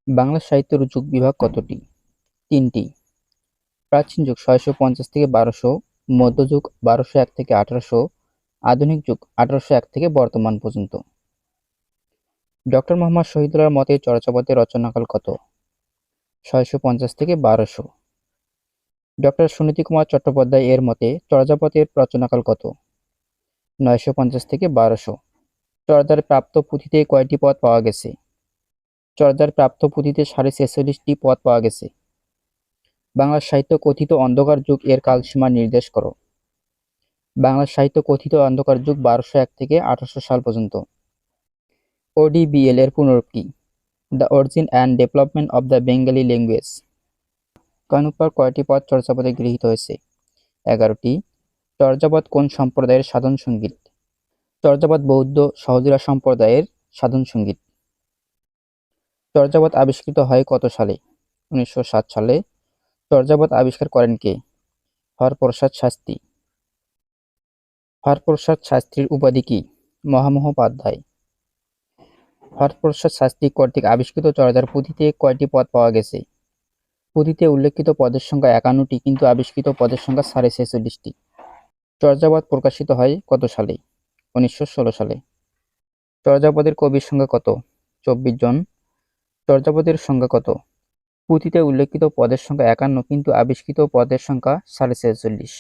বাংলা সাহিত্যের যুগ বিভাগ কতটি? ৩টি। প্রাচীন যুগ ৬৫০ থেকে ১২০০, মধ্যযুগ ১২০১ থেকে ১৮০০, আধুনিক যুগ ১৮০১ থেকে বর্তমান পর্যন্ত। ডক্টর মোহাম্মদ শহীদুল্লাহর মতে চর্যাপদের রচনাকাল কত? ৬৫০ থেকে ১২০০। ডক্টর সুনীতিকুমার চট্টোপাধ্যায় এর মতে চর্যাপদের রচনাকাল কত? ৯৫০ থেকে ১২০০। চর্যার প্রাপ্ত পুঁথিতে কয়টি পদ পাওয়া গেছে? চর্যার প্রাপ্ত পুঁথিতে ৪৬৬টি পদ পাওয়া গেছে। বাংলা সাহিত্য কথিত অন্ধকার যুগ এর কালসীমা নির্দেশ করো। বাংলা সাহিত্য কথিত অন্ধকার যুগ ১২০১ থেকে ১৮০০ সাল পর্যন্ত। ODBL এর পুনরূপ কি? The origin and development of the Bengali language. কয়নুপার কয়টি পদ চর্যাপদে গৃহীত হয়েছে? ১১টি। চর্যাপদ কোন সম্প্রদায়ের সাধন সঙ্গীত? চর্যাপদ বৌদ্ধ সহজিরা সম্প্রদায়ের সাধন সঙ্গীত। চর্যাপদ আবিষ্কৃত হয় কত সালে? ১৯০৭ সালে। চর্যাপদ আবিষ্কার করেন কে? হরপ্রসাদ শাস্ত্রী। হরপ্রসাদ শাস্ত্রীর উপাধি কি? মহামহোপাধ্যায়। হরপ্রসাদ শাস্ত্রী কর্তৃক আবিষ্কৃত চর্যার পুঁথিতে কয়টি পদ পাওয়া গেছে? পুঁথিতে উল্লেখিত পদের সংখ্যা ৫১টি, কিন্তু আবিষ্কৃত পদের সংখ্যা ৪৬৬টি। চর্যাপদ প্রকাশিত হয় কত সালে? ১৯১৬ সালে। চর্যাপদের কবির সংখ্যা কত? ২৪ জন। চর্যাপদের সংখ্যা কত? পুঁথিতে উল্লেখিত পদের সংখ্যা ৫১, কিন্তু আবিষ্কৃত পদের সংখ্যা ৪৬৬।